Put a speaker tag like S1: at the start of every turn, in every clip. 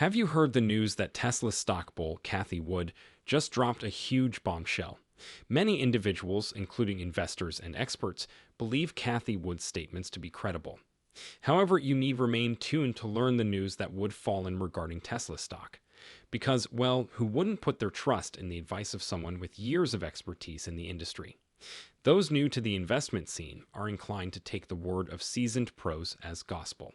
S1: Have you heard the news that Tesla stock bull Cathie Wood just dropped a huge bombshell? Many individuals, including investors and experts, believe Cathie Wood's statements to be credible. However, you need remain tuned to learn the news that would fall in regarding Tesla stock. Because, well, who wouldn't put their trust in the advice of someone with years of expertise in the industry? Those new to the investment scene are inclined to take the word of seasoned pros as gospel.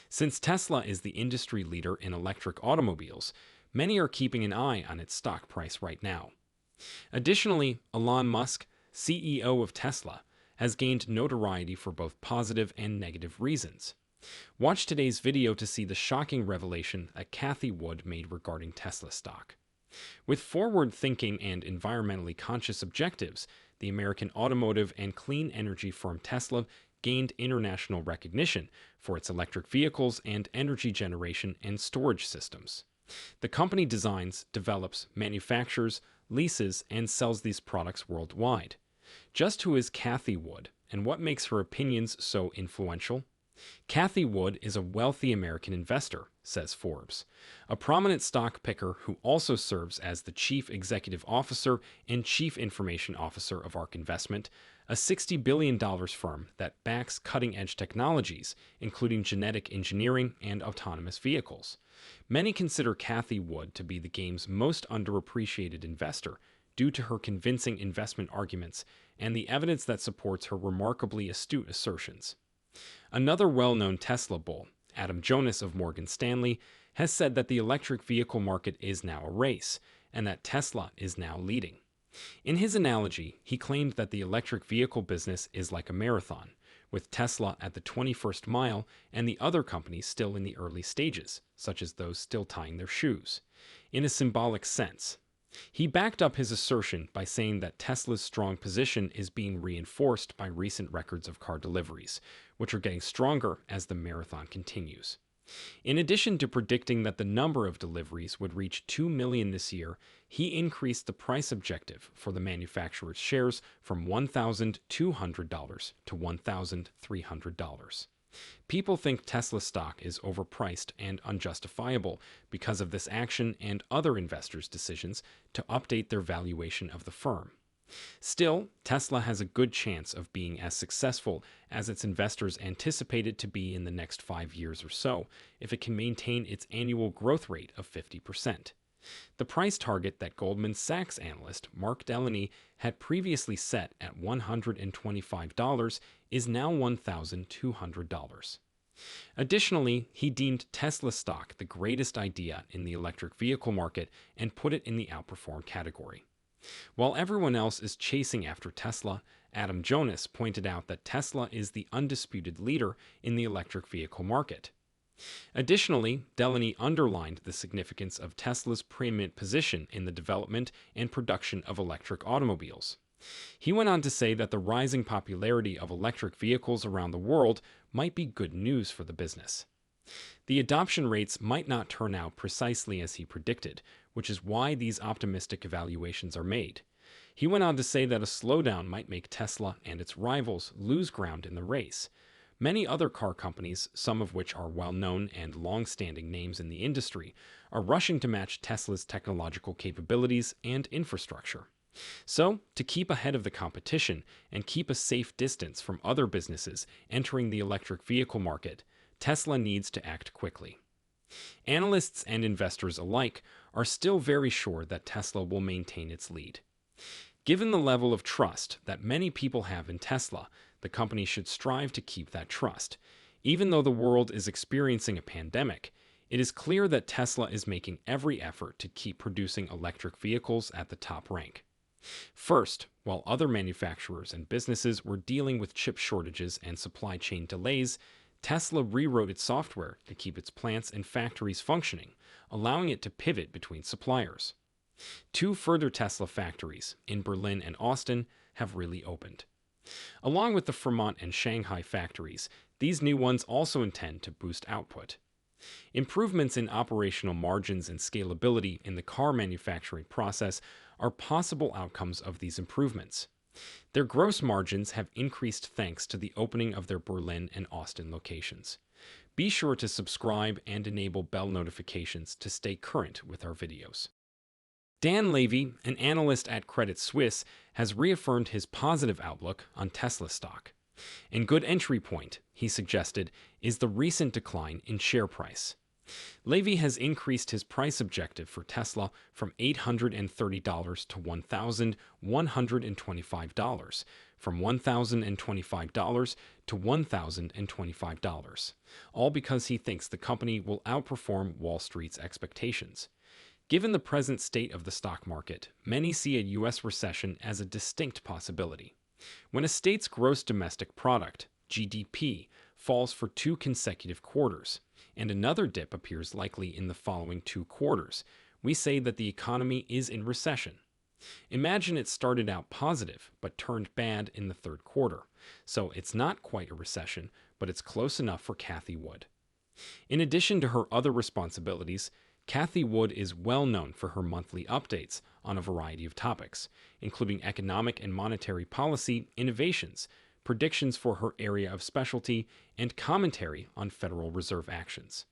S1: Since Tesla is the industry leader in electric automobiles, many are keeping an eye on its stock price right now. Additionally, Elon Musk, CEO of Tesla, has gained notoriety for both positive and negative reasons. Watch today's video to see the shocking revelation that Cathie Wood made regarding Tesla stock. With forward-thinking and environmentally conscious objectives, the American automotive and clean energy firm Tesla gained international recognition for its electric vehicles and energy generation and storage systems. The company designs, develops, manufactures, leases, and sells these products worldwide. Just who is Cathie Wood, and what makes her opinions so influential? Cathie Wood is a wealthy American investor, says Forbes, a prominent stock picker who also serves as the Chief Executive Officer and Chief Information Officer of ARK Investment, a $60 billion firm that backs cutting-edge technologies, including genetic engineering and autonomous vehicles. Many consider Cathie Wood to be the game's most underappreciated investor due to her convincing investment arguments and the evidence that supports her remarkably astute assertions. Another well-known Tesla bull, Adam Jonas of Morgan Stanley, has said that the electric vehicle market is now a race, and that Tesla is now leading. In his analogy, he claimed that the electric vehicle business is like a marathon, with Tesla at the 21st mile and the other companies still in the early stages, such as those still tying their shoes. In a symbolic sense, he backed up his assertion by saying that Tesla's strong position is being reinforced by recent records of car deliveries, which are getting stronger as the marathon continues. In addition to predicting that the number of deliveries would reach 2 million this year, he increased the price objective for the manufacturer's shares from $1,200 to $1,300. People think Tesla stock is overpriced and unjustifiable because of this action and other investors' decisions to update their valuation of the firm. Still, Tesla has a good chance of being as successful as its investors anticipate it to be in the next 5 years or so if it can maintain its annual growth rate of 50%. The price target that Goldman Sachs analyst Mark Delaney had previously set at $125 is now $1,200. Additionally, he deemed Tesla stock the greatest idea in the electric vehicle market and put it in the outperform category. While everyone else is chasing after Tesla, Adam Jonas pointed out that Tesla is the undisputed leader in the electric vehicle market. Additionally, Delaney underlined the significance of Tesla's preeminent position in the development and production of electric automobiles. He went on to say that the rising popularity of electric vehicles around the world might be good news for the business. The adoption rates might not turn out precisely as he predicted, which is why these optimistic evaluations are made. He went on to say that a slowdown might make Tesla and its rivals lose ground in the race. Many other car companies, some of which are well-known and long-standing names in the industry, are rushing to match Tesla's technological capabilities and infrastructure. So, to keep ahead of the competition and keep a safe distance from other businesses entering the electric vehicle market, Tesla needs to act quickly. Analysts and investors alike are still very sure that Tesla will maintain its lead. Given the level of trust that many people have in Tesla, the company should strive to keep that trust. Even though the world is experiencing a pandemic, it is clear that Tesla is making every effort to keep producing electric vehicles at the top rank. First, while other manufacturers and businesses were dealing with chip shortages and supply chain delays, Tesla rewrote its software to keep its plants and factories functioning, allowing it to pivot between suppliers. 2 further Tesla factories, in Berlin and Austin, have really opened. Along with the Fremont and Shanghai factories, these new ones also intend to boost output. Improvements in operational margins and scalability in the car manufacturing process are possible outcomes of these improvements. Their gross margins have increased thanks to the opening of their Berlin and Austin locations. Be sure to subscribe and enable bell notifications to stay current with our videos. Dan Levy, an analyst at Credit Suisse, has reaffirmed his positive outlook on Tesla stock. A good entry point, he suggested, is the recent decline in share price. Levy has increased his price objective for Tesla from $830 to $1,125, from $1,025 to $1,025, all because he thinks the company will outperform Wall Street's expectations. Given the present state of the stock market, many see a U.S. recession as a distinct possibility. When a state's gross domestic product, GDP, falls for 2 consecutive quarters, and another dip appears likely in the following 2 quarters, we say that the economy is in recession. Imagine it started out positive, but turned bad in the 3rd quarter. So it's not quite a recession, but it's close enough for Cathie Wood. In addition to her other responsibilities, Cathie Wood is well known for her monthly updates on a variety of topics, including economic and monetary policy innovations, predictions for her area of specialty, and commentary on Federal Reserve actions.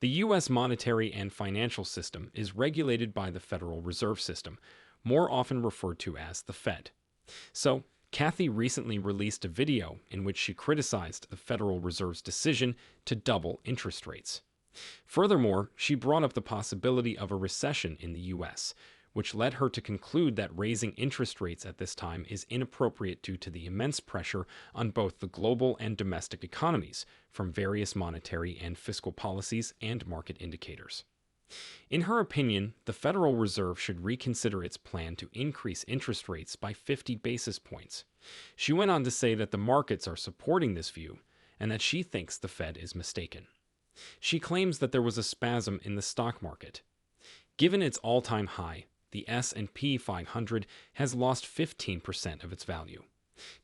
S1: The U.S. monetary and financial system is regulated by the Federal Reserve System, more often referred to as the Fed. So, Cathie recently released a video in which she criticized the Federal Reserve's decision to double interest rates. Furthermore, she brought up the possibility of a recession in the U.S., which led her to conclude that raising interest rates at this time is inappropriate due to the immense pressure on both the global and domestic economies from various monetary and fiscal policies and market indicators. In her opinion, the Federal Reserve should reconsider its plan to increase interest rates by 50 basis points. She went on to say that the markets are supporting this view and that she thinks the Fed is mistaken. She claims that there was a spasm in the stock market. Given its all-time high, the S&P 500 has lost 15% of its value.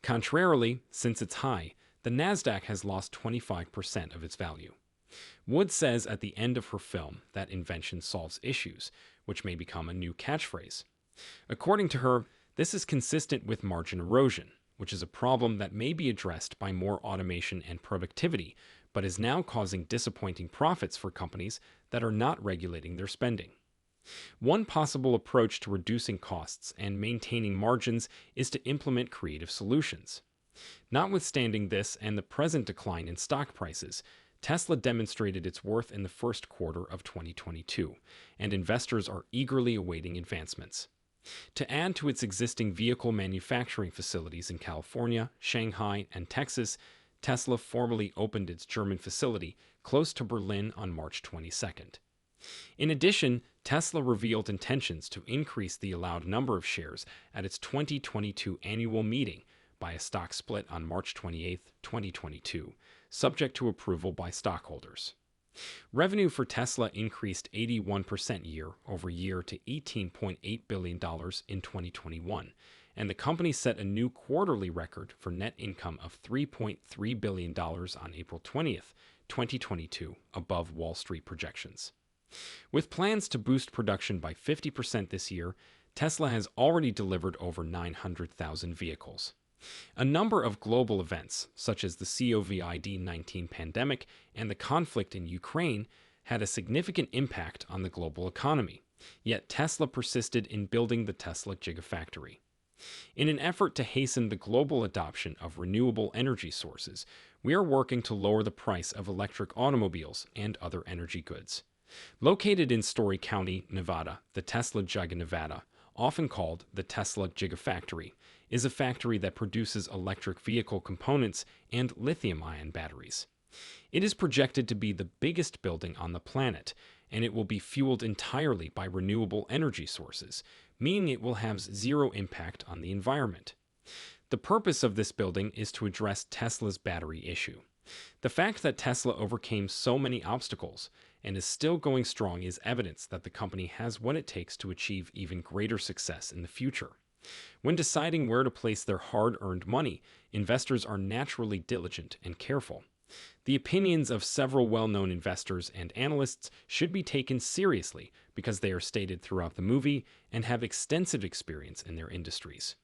S1: Contrarily, since its high, the Nasdaq has lost 25% of its value. Wood says at the end of her film that invention solves issues, which may become a new catchphrase. According to her, this is consistent with margin erosion, which is a problem that may be addressed by more automation and productivity, but is now causing disappointing profits for companies that are not regulating their spending. One possible approach to reducing costs and maintaining margins is to implement creative solutions. Notwithstanding this and the present decline in stock prices, Tesla demonstrated its worth in the 1st quarter of 2022, and investors are eagerly awaiting advancements. To add to its existing vehicle manufacturing facilities in California, Shanghai, and Texas, Tesla formally opened its German facility close to Berlin on March 22nd. In addition, Tesla revealed intentions to increase the allowed number of shares at its 2022 annual meeting by a stock split on March 28, 2022, subject to approval by stockholders. Revenue for Tesla increased 81% year-over-year to $18.8 billion in 2021, and the company set a new quarterly record for net income of $3.3 billion on April 20th, 2022, above Wall Street projections. With plans to boost production by 50% this year, Tesla has already delivered over 900,000 vehicles. A number of global events, such as the COVID-19 pandemic and the conflict in Ukraine, had a significant impact on the global economy, yet Tesla persisted in building the Tesla Gigafactory. In an effort to hasten the global adoption of renewable energy sources, we are working to lower the price of electric automobiles and other energy goods. Located in Story County, Nevada, the Tesla Giga Nevada, often called the Tesla Gigafactory, is a factory that produces electric vehicle components and lithium-ion batteries. It is projected to be the biggest building on the planet, and it will be fueled entirely by renewable energy sources, meaning it will have zero impact on the environment. The purpose of this building is to address Tesla's battery issue. The fact that Tesla overcame so many obstacles and is still going strong is evidence that the company has what it takes to achieve even greater success in the future. When deciding where to place their hard-earned money, investors are naturally diligent and careful. The opinions of several well-known investors and analysts should be taken seriously because they are stated throughout the movie and have extensive experience in their industries.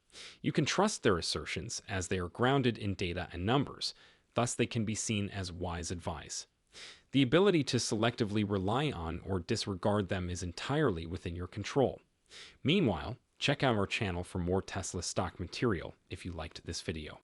S1: You can trust their assertions as they are grounded in data and numbers, thus they can be seen as wise advice. The ability to selectively rely on or disregard them is entirely within your control. Meanwhile, check out our channel for more Tesla stock material if you liked this video.